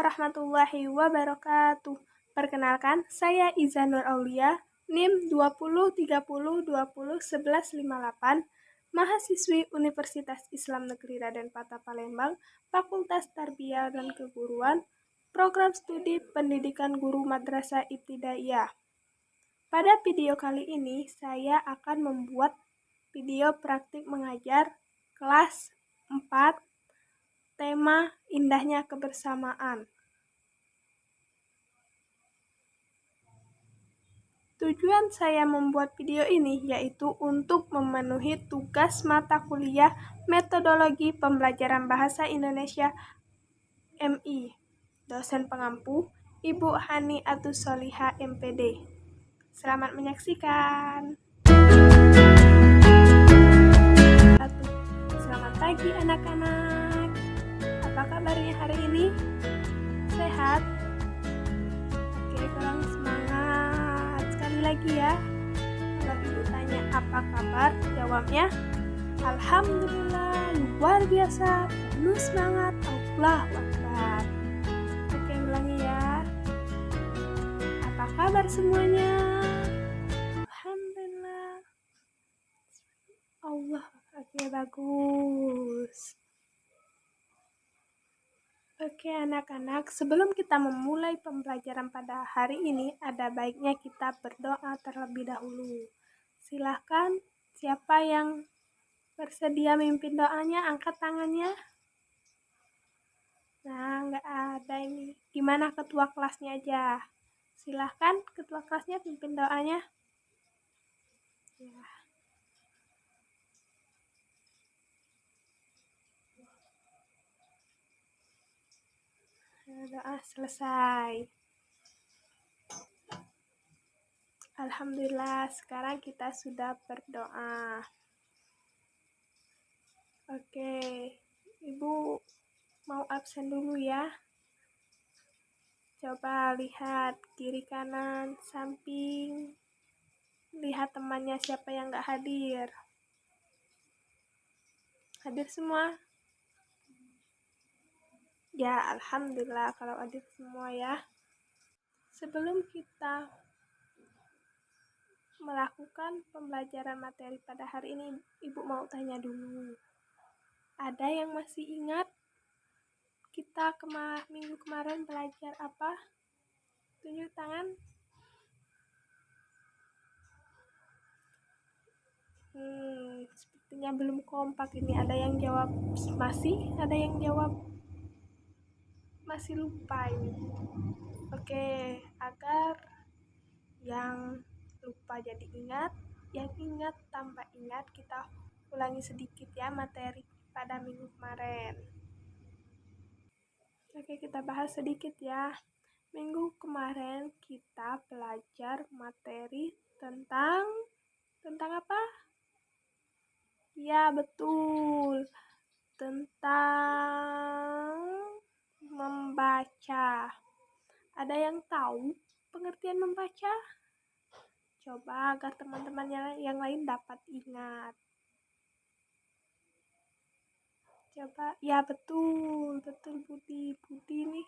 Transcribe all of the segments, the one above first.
warahmatullahi wabarakatuh. Perkenalkan, saya Iza Nur Aulia, NIM 2030201158, mahasiswi Universitas Islam Negeri Raden Patah Palembang, Fakultas Tarbiyah dan Keguruan, Program Studi Pendidikan Guru Madrasah Ibtidaiyah. Pada video kali ini, saya akan membuat video praktik mengajar kelas 4, tema indahnya kebersamaan. Tujuan saya membuat video ini yaitu untuk memenuhi tugas mata kuliah Metodologi Pembelajaran Bahasa Indonesia MI. Dosen pengampu Ibu Hani Atus Soliha MPD. Selamat menyaksikan. Selamat pagi anak-anak. Apa kabarnya hari ini? Sehat? Oke, kurang semangat. Sekali lagi ya. Kalau ibu tanya apa kabar, jawabnya alhamdulillah, luar biasa, penuh semangat, Allahu Akbar. Oke, ulangi ya. Apa kabar semuanya? Alhamdulillah. Allah, oke, bagus. Oke anak-anak, sebelum kita memulai pembelajaran pada hari ini, ada baiknya kita berdoa terlebih dahulu. Silahkan, siapa yang bersedia mimpin doanya, angkat tangannya. Nah, nggak ada ini. Gimana ketua kelasnya aja? Silahkan, ketua kelasnya pimpin doanya. Ya. Doa selesai. Alhamdulillah, sekarang kita sudah berdoa. Oke, Ibu mau absen dulu ya. Coba lihat kiri kanan, samping. Lihat temannya siapa yang nggak hadir. Hadir semua? Ya, alhamdulillah kalau hadir semua ya. Sebelum kita melakukan pembelajaran materi pada hari ini, Ibu mau tanya dulu. Ada yang masih ingat kita minggu kemarin belajar apa? Tunjuk tangan. Sepertinya belum kompak ini. Ada yang jawab masih, ada yang jawab masih lupa ini. Oke, agar yang lupa jadi ingat, yang ingat tambah ingat, kita ulangi sedikit ya materi pada minggu kemarin. Oke, kita bahas sedikit ya. Minggu kemarin kita belajar materi tentang apa? Ya, betul. Tentang membaca. Ada yang tahu pengertian membaca? Coba agar teman-teman yang lain dapat ingat. Coba, ya betul Budi nih.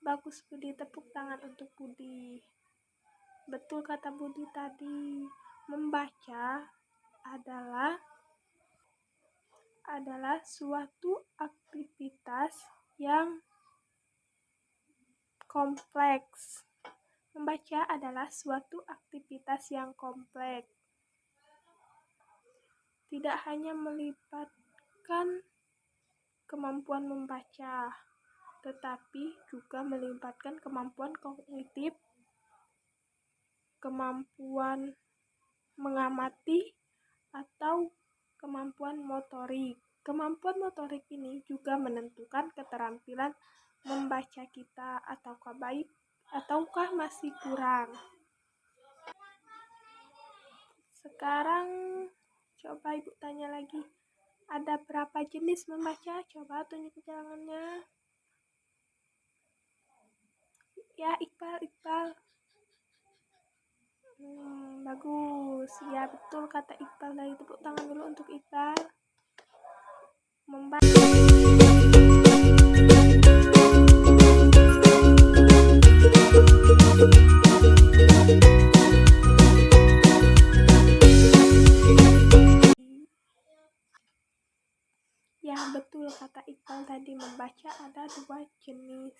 Bagus Budi, tepuk tangan untuk Budi. Betul kata Budi tadi, membaca adalah suatu aktivitas yang kompleks. Membaca adalah suatu aktivitas yang kompleks. Tidak hanya melibatkan kemampuan membaca, tetapi juga melibatkan kemampuan kognitif, kemampuan mengamati, atau kemampuan motorik. Kemampuan motorik ini juga menentukan keterampilan membaca kita, ataukah baik ataukah masih kurang. Sekarang coba Ibu tanya lagi, ada berapa jenis membaca? Coba tunjuk tangannya. Ya, Iqbal. Bagus. Ya, betul kata Iqbal. Dari tepuk tangan dulu untuk Iqbal. Membaca tadi membaca ada dua jenis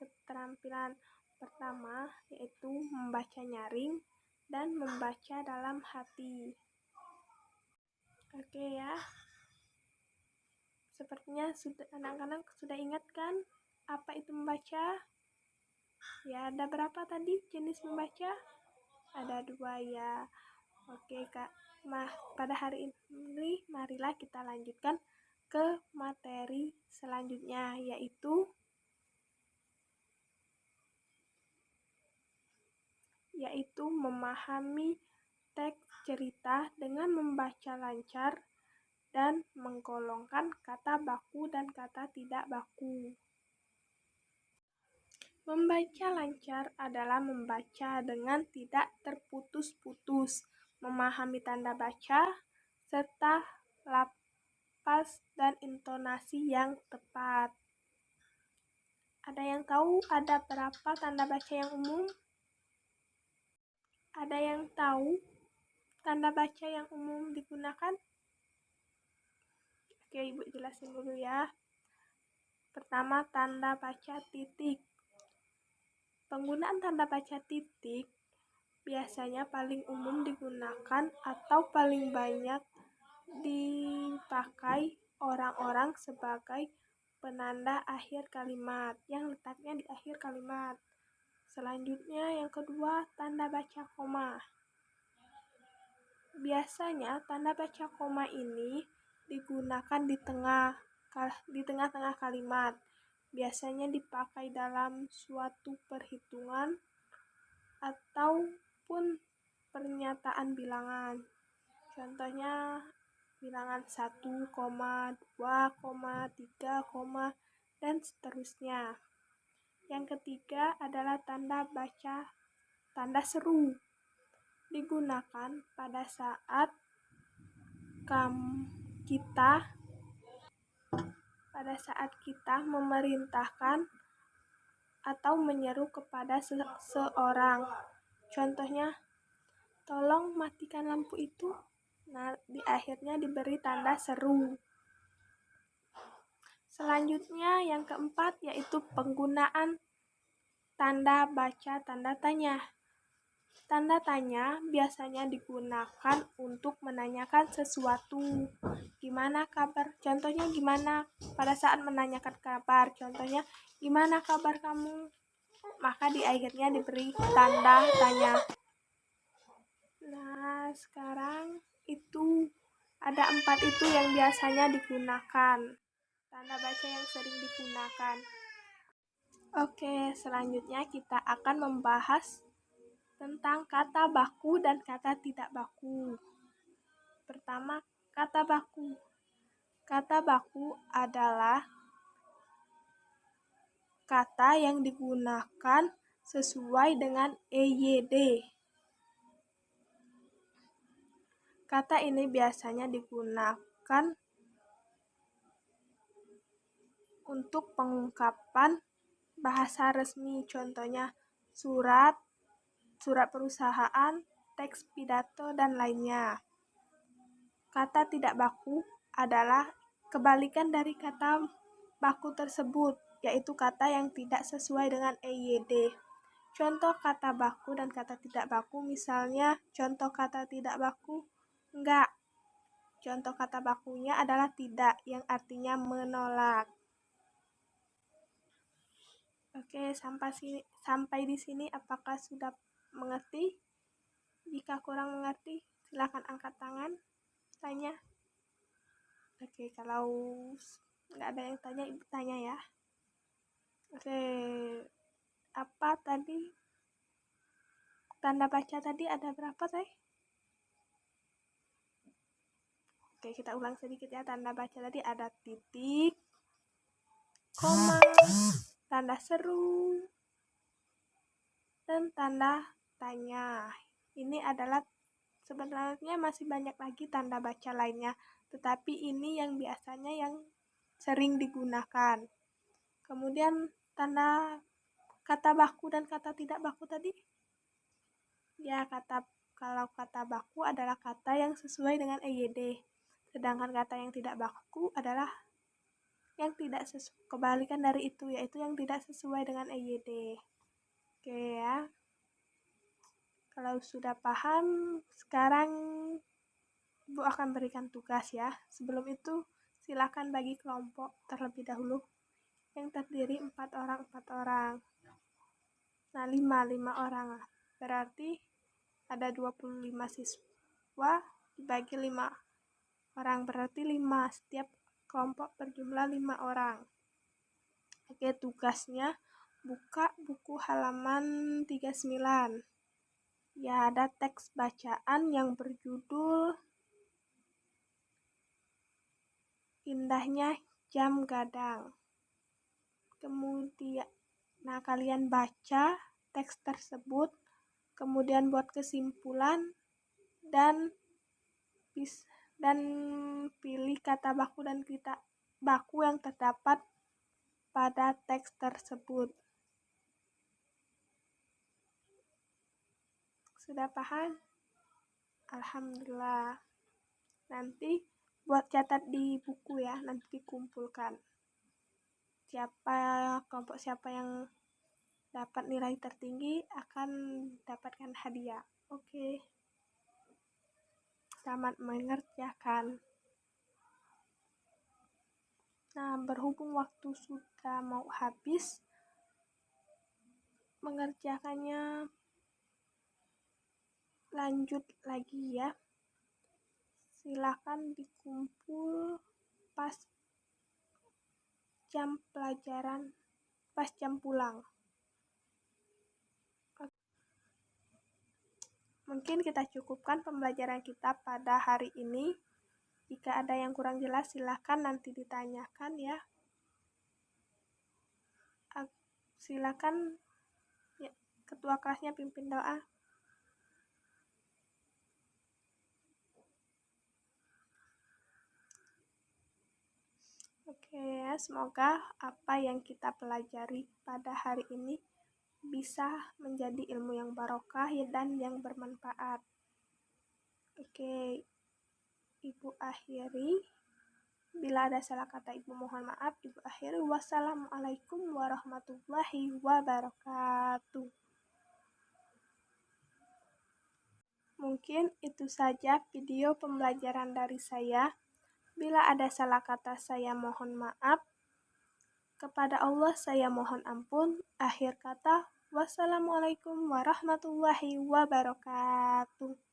keterampilan. Pertama yaitu membaca nyaring dan membaca dalam hati. Oke ya, sepertinya anak-anak sudah ingat kan apa itu membaca? Ya, ada berapa tadi jenis membaca? Ada dua ya. Oke Kak, pada hari ini marilah kita lanjutkan ke materi selanjutnya, yaitu memahami teks cerita dengan membaca lancar dan menggolongkan kata baku dan kata tidak baku. Membaca lancar adalah membaca dengan tidak terputus-putus, memahami tanda baca, serta lapas dan intonasi yang tepat. Ada yang tahu ada berapa tanda baca yang umum? Ada yang tahu tanda baca yang umum digunakan? Oke, Ibu jelasin dulu ya. Pertama, tanda baca titik. Penggunaan tanda baca titik biasanya paling umum digunakan atau paling banyak dipakai orang-orang sebagai penanda akhir kalimat yang letaknya di akhir kalimat. Selanjutnya yang kedua, tanda baca koma. Biasanya tanda baca koma ini digunakan di tengah-tengah kalimat. Biasanya dipakai dalam suatu perhitungan ataupun pernyataan bilangan. Contohnya bilangan 1, 2, 3, dan seterusnya. Yang ketiga adalah tanda baca tanda seru. Digunakan pada saat kita memerintahkan atau menyeru kepada seseorang. Contohnya, tolong matikan lampu itu. Nah, di akhirnya diberi tanda seru. Selanjutnya yang keempat yaitu penggunaan tanda baca tanda tanya. Tanda tanya biasanya digunakan untuk menanyakan sesuatu. Gimana kabar? Contohnya gimana pada saat menanyakan kabar. Contohnya, gimana kabar kamu? Maka di akhirnya diberi tanda tanya. Nah, sekarang itu ada 4 itu yang biasanya digunakan. Tanda baca yang sering digunakan. Oke, selanjutnya kita akan membahas tentang kata baku dan kata tidak baku. Pertama, kata baku. Kata baku adalah kata yang digunakan sesuai dengan EYD. Kata ini biasanya digunakan untuk pengungkapan bahasa resmi, contohnya surat perusahaan, teks pidato, dan lainnya. Kata tidak baku adalah kebalikan dari kata baku tersebut, yaitu kata yang tidak sesuai dengan EYD. Contoh kata baku dan kata tidak baku, misalnya contoh kata tidak baku, enggak. Contoh kata bakunya adalah tidak, yang artinya menolak. Oke, sampai di sini apakah sudah mengerti? Jika kurang mengerti, silakan angkat tangan, tanya. Oke, kalau nggak ada yang tanya, Ibu tanya ya. Oke, apa tadi? Tanda baca tadi ada berapa, Teh? Oke, kita ulang sedikit ya. Tanda baca tadi ada titik, koma, tanda seru, dan tanda tanya. Ini adalah sebenarnya masih banyak lagi tanda baca lainnya, tetapi ini yang biasanya yang sering digunakan. Kemudian kata baku dan kata tidak baku tadi. Ya, kalau kata baku adalah kata yang sesuai dengan EYD. Sedangkan kata yang tidak baku adalah yang tidak kebalikan dari itu, yaitu yang tidak sesuai dengan EYD. Oke ya. Kalau sudah paham, sekarang Ibu akan berikan tugas ya. Sebelum itu, silakan bagi kelompok terlebih dahulu yang terdiri 4 orang. Nah, 5 orang. Berarti ada 25 siswa dibagi 5 orang. Berarti 5. Setiap kelompok berjumlah 5 orang. Oke, tugasnya buka buku halaman 39. Ya, ada teks bacaan yang berjudul Indahnya Jam Gadang. Kemudian, nah kalian baca teks tersebut, kemudian buat kesimpulan dan pilih kata baku dan kita baku yang terdapat pada teks tersebut. Sudah paham? Alhamdulillah. Nanti buat catat di buku ya, nanti dikumpulkan. Kelompok siapa yang dapat nilai tertinggi akan dapatkan hadiah. Oke. Selamat mengerjakan. Nah, berhubung waktu sudah mau habis, mengerjakannya lanjut lagi ya. Silakan dikumpul pas jam pelajaran, pas jam pulang. Mungkin kita cukupkan pembelajaran kita pada hari ini. Jika ada yang kurang jelas, silakan nanti ditanyakan ya. Silakan ya, ketua kelasnya pimpin doa. Oke ya, semoga apa yang kita pelajari pada hari ini bisa menjadi ilmu yang barokah dan yang bermanfaat. Oke, Ibu akhiri. Bila ada salah kata Ibu mohon maaf. Ibu akhiri. Wassalamualaikum warahmatullahi wabarakatuh. Mungkin itu saja video pembelajaran dari saya. Bila ada salah kata saya mohon maaf. Kepada Allah saya mohon ampun. Akhir kata, wassalamualaikum warahmatullahi wabarakatuh.